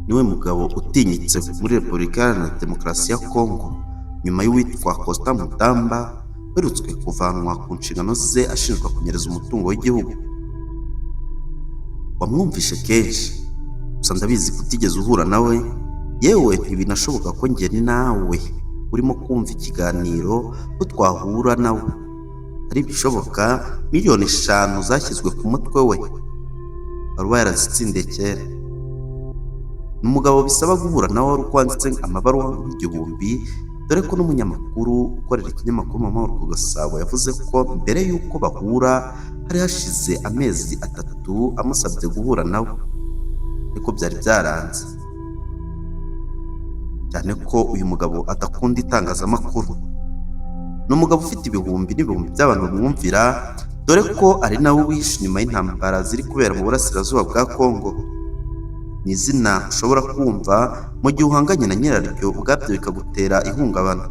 niwe mugabo utinyitse muri Repubulika Iharanira Demokarasi ya Congo nyuma y'uwitwa Sultan Makenga uherutswe kuvanwa ku nshingano ze ashinjwa kunyereza umutungo w'igihugu. Wamwumvishe kenshi, gusa ndabizi kutigeze uhura nawe, yewe ntibinashoboka ko njye nawe urimo kumva ikiganiro ko twahura nawe. Ari bishoboka miliyoni 5 zashyizwe ku mutwe we, wari yarazitsindiye kera. Umugabo bisaba guhura nawe wari ukwanditse amabaruwa y'igihumbi, dore ko n'umunyamakuru ukorera ikinyamakuru Muri ku Gasabo yavuze ko mbere y'uko bahura hari hashize amezi 3 amusabye guhura nawe, ariko byari byaranze, cyane ko uyu mugabo adakunda itangazamakuru. Ni umugabo ufite ibihumbi n'ibihumbi by'abantu bamwumvira, dore ko ari nawe wishe nyuma y'intambara ziri kubera mu Burasirazuba bwa Congo. Ni izina ushobora kumva mu gihe uhanganye na nyiraryo, ubwabyo bikagutera ihungabana.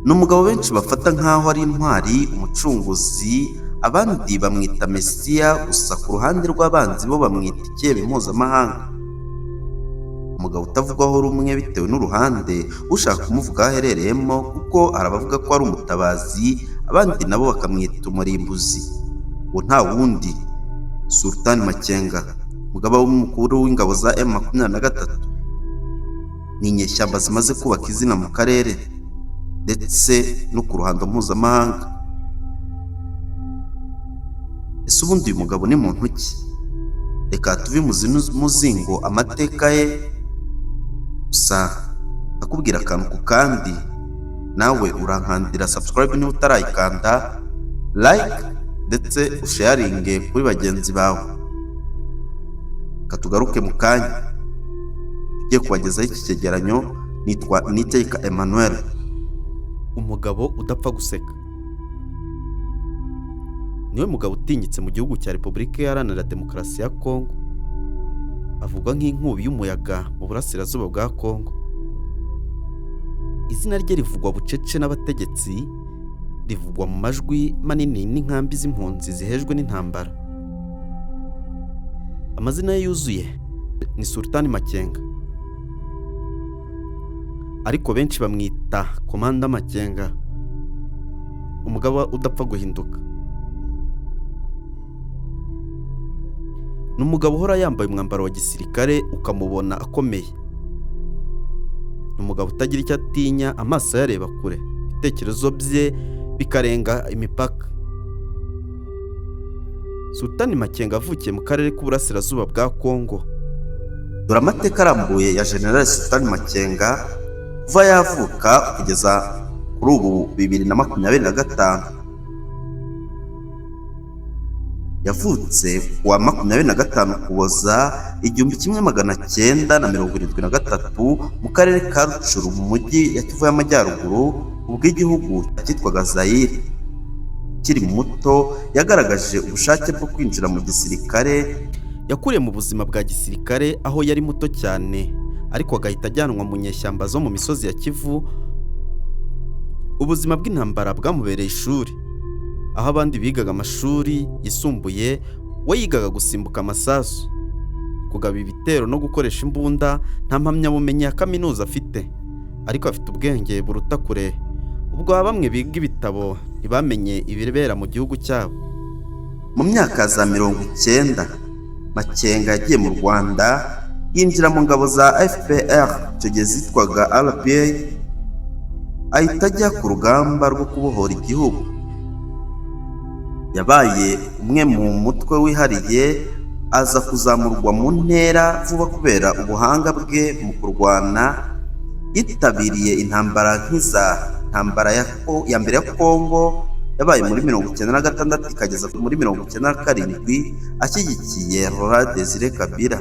Ni umugabo benshi bafata nk'aho ari intwari, umucunguzi, abandi bamwita Mesiya, gusa ku ruhande rw'abanzi bo bamwita icyebe mpuzamahanga. Umugabo utavugwaho rumwe bitewe n'uruhande ushaka kumuvuga aho aherereyemo, kuko arabavuga ko ari umutabazi, abandi nabo bakamwita umurimbuzi. Uwo nta wundi Sultan Makenga, umugaba w'umukuru w'ingabo za M23. Ni inyeshyamba zimaze kubaka izina mu karere ndetse no ku ruhando mpuzamahanga. Ese ubundi uyu mugabo ni muntu ki? Reka tuve muzingo amateka ye, gusa akubwira akantu ku kandi, nawe urankandira subscribe niba utarayikanda, like ndetse usharinge kuri bagenzi bawe. Katugaruke mu kanya tugiye kubagezaho iki cyegeranyo. Nitwa Amateka Emmanuel. Umugabo udapfa guseka niwe mugabo utinyitse mu gihugu cya Repubulika Iharanira Demokarasi ya Congo. Avugwa nk'inkubi y'umuyaga mu Burasirazuba bwa Congo. Izina rye rivugwa bucece n'abategetsi, rivugwa mu majwi manini n'inkambi z'impunzi zihejwe n'intambara. Amazina ye yuzuye ni Sultan Makenga, ariko benshi bamwita Komanda Makenga, umugabo udapfa guhinduka. Ni umugabo uhora yambaye umwambaro wa gisirikare ukamubona akomeye. Ni umugabo utagira icyo atinya, amaso yareba kure, ibitekerezo bye bikarenga imipaka. Sultan Makenga avukiye mu karere k'Uburasirazuba bwa Congo. Dore amateka arambuye ya General Sultan Makenga kuva yavuka kugeza kuri ubu 2025. Yavutse kuwa 25 Ukuboza 1973 mu karere ka Rucuru mu mujyi ya Kivu y'Amajyaruguru, ubwo igihugu cyitwaga Zaire. Kiri muto yagaragaje ubushake bwo kwinjira mu gisirikare. Yakuriye mu buzima bwa gisirikare aho yari muto cyane, ariko agahita ajyanwa mu nyeshyamba zo mu misozi ya Kivu. Ubuzima bw'intambara bwamubereye ishuri, aho abandi bigaga amashuri yisumbuye, we yigaga gusimbuka amasasu, kugaba ibitero no gukoresha imbunda. Nta mpamyabumenyi ya kaminuza afite, ariko afite ubwenge buruta kure. Ubwo bamwe biga ibitabo ntibamenye ibibera mu gihugu cyabo. Mu myaka za 90 Makenga yagiye mu Rwanda, yinjira mu ngabo za FPR, icyo gihe zitwaga RPA, ahita ajya ku rugamba rwo kubohora igihugu. Yabaye umwe mu mutwe wihariye, aza kuzamurwa mu ntera vuba kubera ubuhanga bwe mu kurwana. Yitabiriye intambara nk'iza ntambara ya mbere ya Congo yabaye muri 1996 ikageza muri 1997, ashyigikiye Laurent Desire Kabila.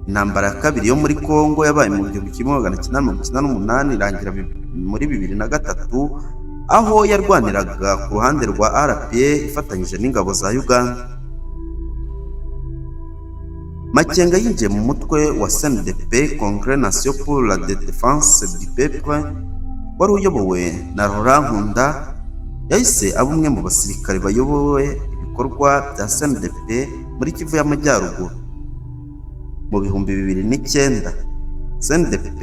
Intambara ya kabiri yo muri Congo yabaye mu 1998 irangira muri 2003, aho yarwaniraga ku ruhande rwa RPA ifatanyije n'ingabo za Uganda. Makenga yinjiye mu mutwe wa CNDP, Congrès National pour la Défense du Peuple, wari uyobowe na Laurent Nkunda. Yahise aba umwe mu basirikare bayobowe ibikorwa bya CNDP muri Kivu y'Amajyaruguru. Mu bihumbi 2009 CNDP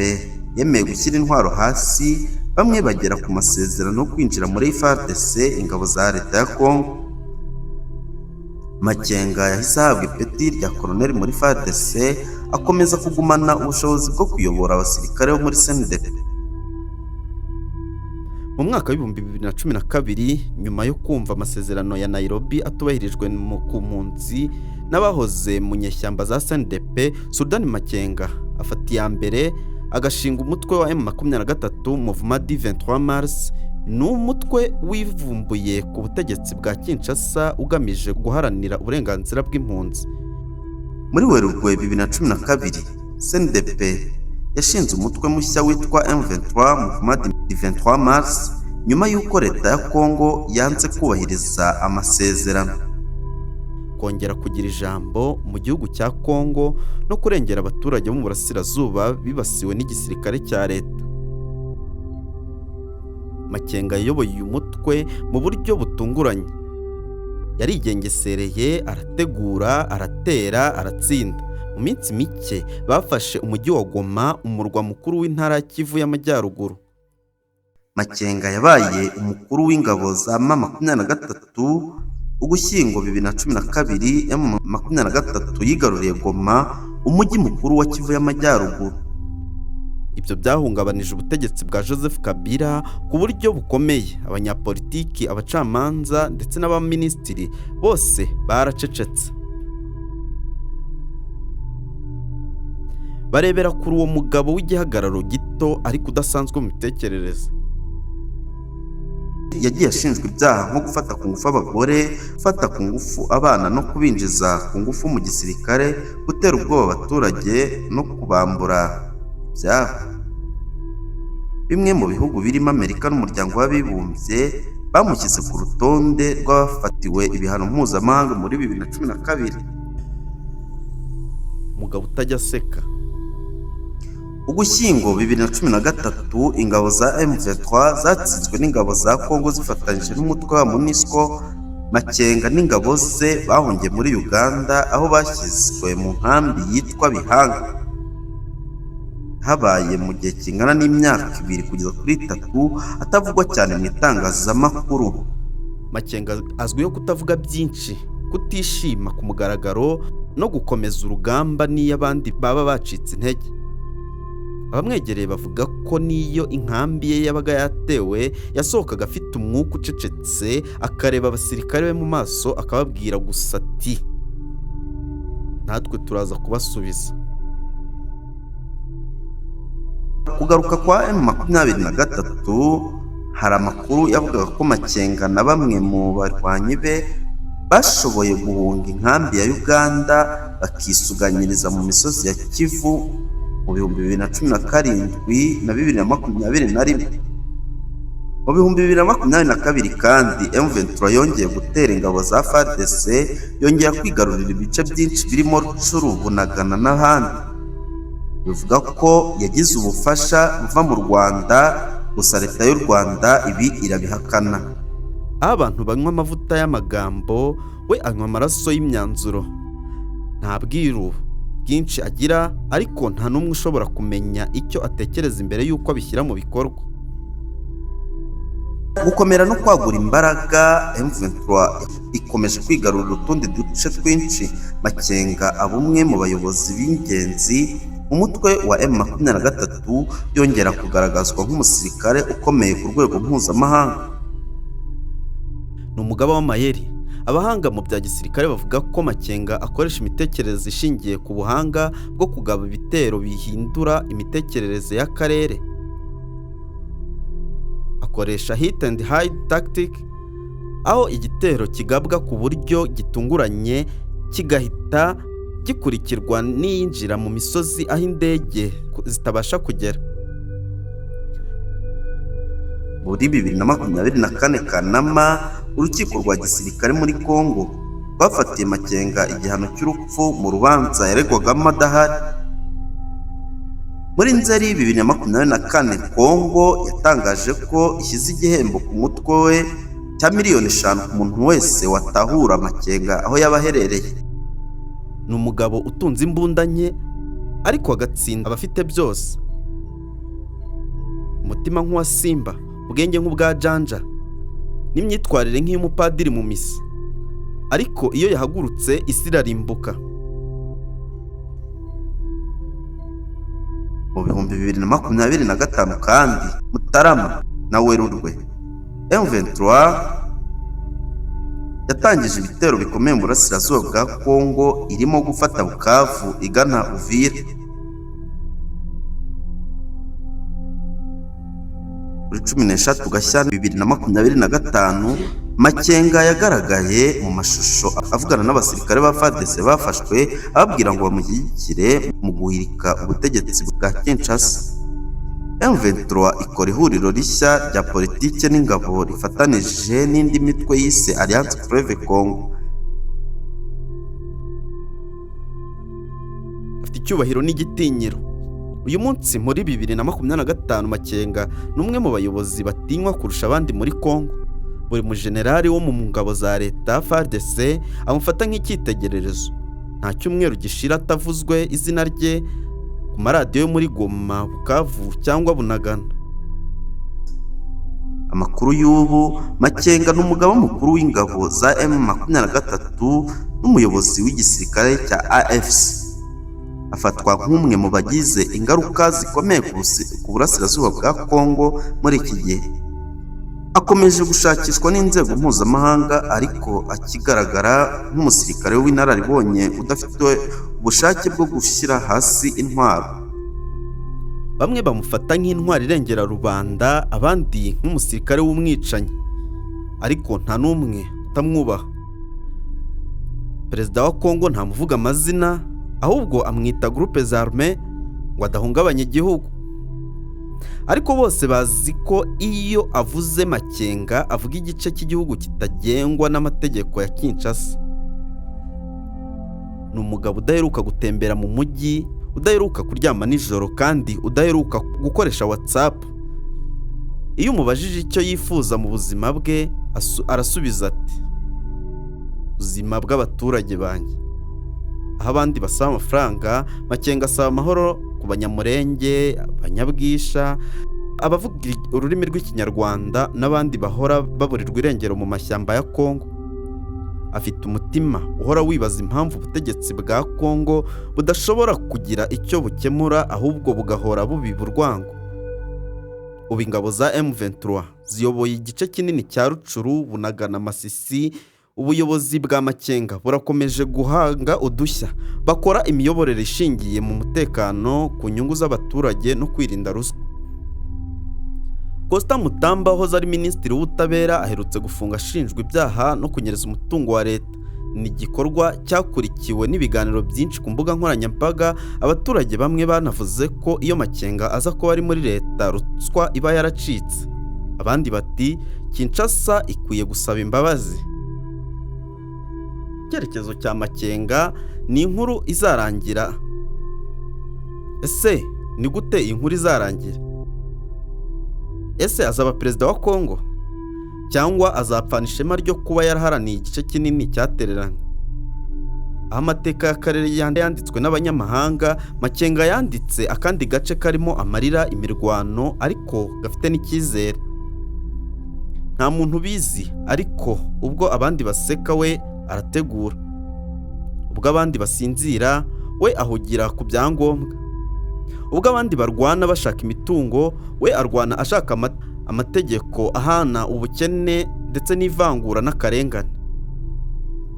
yemeye gushyira intwaro hasi, bamwe bagera ku masezerano yo kwinjira muri FARDC, ingabo za leta ya Congo. Makenga yahise ahabwa ipeti rya koloneli muri FARDC, akomeza kugumana ubushobozi bwo kuyobora abasirikare bo muri CNDP. Mu mwaka w'ibihumbi 2012, nyuma yo kumva amasezerano ya Nairobi atubahirijwe ku mpunzi n'abahoze mu nyeshyamba za CNDP, Sultan Makenga afata iya mbere agashinga umutwe wa M23 Mouvement du 23 Mars. Ni umutwe wivumbuye ku butegetsi bwa Kinshasa ugamije guharanira uburenganzira bw'impunzi. Muri Werurwe 2012, CNDP yashinze umutwe mushya witwa M23 Mouvement du 23 Mars, nyuma y'uko leta ya Congo yanze kubahiriza amasezerano. Kongera kugira ijambo mu gihugu cya Congo no kurengera abaturage bo mu Burasirazuba bibasiwe n'igisirikare cya leta. Makenga yayoboye uyu mutwe mu buryo butunguranye. Yarigengesereye, arategura, aratera, aratsinda. Mu minsi mike bafashe umujyi wa Goma, umurwa mukuru w'intara ya Kivu y'Amajyaruguru. Makenga yabaye umukuru w'ingabo za M23. Ugushyingo 2012, M23 yigaruriye Goma, umujyi mukuru wa Kivu y'Amajyaruguru. Ibyo byahungabanije ubutegetsi bwa Joseph Kabila ku buryo bukomeye. Abanyapolitiki, abacamanza ndetse n'abaminisitiri bose baracecetse. Barebera kuri uwo mugabo w'igihagararo gito ariko udasanzwe mu mitekerereze. Yagiye ashinjwa ibyaha nko gufata ku ngufu abagore, gufata ku ngufu abana no kubinjiza ku ngufu mu gisirikare, gutera ubwoba abaturage no kubambura ibyabo. Bimwe mu bihugu birimo Amerika n'umuryango w'abibumbye bamushyize ku rutonde rw'abafatiwe ibihano mpuzamahanga muri 2012. Umugabo utajya aseka. Ugushyingo 2013, ingabo za M23 zatsinzwe n'ingabo za Congo zifatanyije n'umutwe wa MONUSCO. Makenga n'ingabo ze bahungiye muri Uganda, aho bashyizwe mu nkambi yitwa Bihanga. Habaye mu gihe kingana n'imyaka 2 kugeza kuri 3 atavugwa cyane mu itangazamakuru. Makenga azwiho kutavuga byinshi, kutishima ku mugaragaro no gukomeza urugamba n'iyo abandi baba bacitse intege. Abamwegereye bavuga ko niyo inkambi ye yabaga yatewe, yasohokaga afite umwuka ucecetse, akareba abasirikare be mu maso akababwira gusa ati, natwe turaza kubasubiza. Kugaruka kwa M23, hari amakuru yavugaga ko Makenga na bamwe mu barwanyi be bashoboye guhunga inkambi ya Uganda bakisuganyiriza mu misozi ya Kivu mu bihumbi 2017 na 2021. Mu bihumbi 2022 kandi M23 yongeye gutera ingabo za FARDC, yongera kwigarurira ibice byinshi birimo Rucuru, Bunagana n'ahandi. Bivuga ko yagize ubufasha buva mu Rwanda, gusa leta y'u Rwanda ibi irabihakana. Abantu banywa amavuta y'amagambo, we anywa amaraso y'imyanzuro. Nta bwiru bwinshi agira, ariko nta n'umwe ushobora kumenya icyo atekereza imbere y'uko abishyira mu bikorwa. Gukomera no kwagura imbaraga, M23 ikomeje kwigarurira utundi duce twinshi. Makenga abumwe mu bayobozi b'ingenzi. Umutwe wa M23 yongera kugaragazwa nk'umusirikare ukomeye ku rwego mpuzamahanga. Ni umugabo w'amayeri. Abahanga mu bya gisirikare bavuga ko Makenga akoresha imitekerereze ishingiye ku buhanga bwo kugaba ibitero bihindura imitekerereze y'akarere. Akoresha hit and hide tactic, aho igitero kigabwa ku buryo gitunguranye kigahita gikurikirwa n'iyinjira mu misozi aho indege zitabasha kugera. Muri 2024 Kanama, urukiko rwa gisirikare muri Congo rwafatiye Makenga igihano cy'urupfu mu rubanza yaregwagamo adahari. Muri Nzeri 2024, Congo yatangaje ko ishyize igihembo ku mutwe we cya $5,000,000 ku muntu wese watahura Makenga aho yaba aherereye. Ni umugabo utunze imbunda nke, ariko agatsinda abafite byose, umutima nk'uwa simba, ubwenge nk'ubwa janja, n'imyitwarire nk'iy'umupadiri mu misa. Ariko iyo yahagurutse isi irarimbuka. Mu bihumbi 2025 kandi Mutarama na Werurwe, M23 yatangije ibitero bikomeye mu Burasirazuba bwa Congo, irimo gufata Bukavu igana Uvira. Kuri 16 Gashyantare 2025, Makenga yagaragaye mu mashusho avugana n'abasirikare ba FARDC bafashwe, ababwira ngo bamushyigikire mu guhirika ubutegetsi bwa Kinshasa. M23 ikora ihuriro rishya rya politike n'ingabo rifatanije n'indi mitwe yise Alliance Fleuve Congo. Afite icyubahiro n'igitinyiro. Uyu munsi muri 2025, Makenga ni umwe mu bayobozi batinywa kurusha abandi muri Congo. Buri mujenerali wo mu ngabo za leta FARDC amufata nk'icyitegererezo. Nta cyumweru gishira atavuzwe izina rye ku maradiyo yo muri Goma, Bukavu cyangwa Bunagana. Amakuru y'ubu, Makenga ni umugaba mukuru w'ingabo za M23 n'umuyobozi w'igisirikare cya AFC. Afatwa nk'umwe mu bagize ingaruka zikomeye ku Burasirazuba bwa Congo muri iki gihe. Akomeje gushakishwa n'inzego mpuzamahanga, ariko akigaragara nk'umusirikare w'inararibonye udafite ubushake bwo gushyira hasi intwaro. Bamwe bamufata nk'intwari irengera rubanda, abandi nk'umusirikare w'umwicanyi, ariko nta n'umwe utamwubaha. Perezida wa Congo ntamuvuga amazina, ahubwo amwita groupe zarme ngo adahungabanya igihugu. Ariko bose bazi ko iyo avuze Makenga avuga igice cy'igihugu kitagengwa n'amategeko ya Kinshasa. Ni umugabo udaheruka gutembera mu mujyi, udaheruka kuryama nijoro, kandi udaheruka gukoresha WhatsApp. Iyo umubajije icyo yifuza mu buzima bwe, arasubiza ati: ubuzima bw'abaturage banjye. Aho abandi basaba amafaranga, Makenga asaba amahoro ku banyamurenge, abanyabwisha, abavuga ururimi rw'ikinyarwanda n'abandi bahora baburirwa irengero mu mashyamba ya Congo. Afite umutima uhora wibaza impamvu ubutegetsi bwa Congo budashobora kugira icyo bukemura, ahubwo bugahora bubiba urwango. Ubu ingabo za M23 ziyoboye igice kinini cya Rucuru, Bunagana, Masisi. Ubuyobozi bwa Makenga burakomeje guhanga udushya, bakora imiyoborere ishingiye mu mutekano, ku nyungu z'abaturage no kwirinda ruswa. Costa Mutamba wahoze ari minisitiri w'ubutabera aherutse gufunga ashinjwa ibyaha no kunyereza umutungo wa leta. Ni igikorwa cyakurikiwe n'ibiganiro byinshi ku mbuga nkoranyambaga. Abaturage bamwe banavuze ko iyo Makenga aza kuba ari muri leta, ruswa iba yaracitse. Abandi bati Kinshasa ikwiye gusaba imbabazi. Icyerekezo cya Makenga ni inkuru izarangira. Ese ni gute inkuru izarangira? Ese azaba perezida wa Congo, cyangwa azapfana ishema ryo kuba yaraharaniye igice kinini cyatereranye? Amateka y'akarere yanditswe n'abanyamahanga, Makenga yanditse akandi gace karimo amarira, imirwano, ariko gafite n'icyizere. Nta muntu ubizi, ariko ubwo abandi baseka we arategura. Ubwo abandi basinzira we ahugira ku byangombwa. Ubwo abandi barwana bashaka imitungo, we arwana ashaka amategeko ahana ubukene ndetse n'ivangura n'akarengane.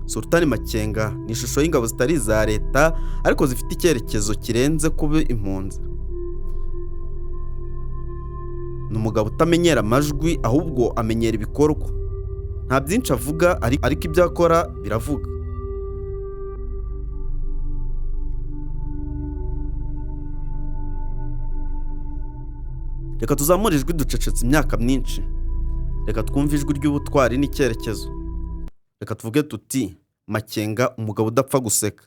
Sultan Makenga ni ishusho y'ingabo zitari za leta, ariko zifite icyerekezo kirenze kuba impunzi. Ni umugabo utamenyera amajwi, ahubwo amenyera ibikorwa. Nta byinshi avuga, ariko ibyo akora biravuga. Reka tuzamure ijwi ducecetse imyaka myinshi. Reka twumve ijwi ry'ubutwari n'icyerekezo. Reka tuvuge tuti Makenga, umugabo udapfa guseka.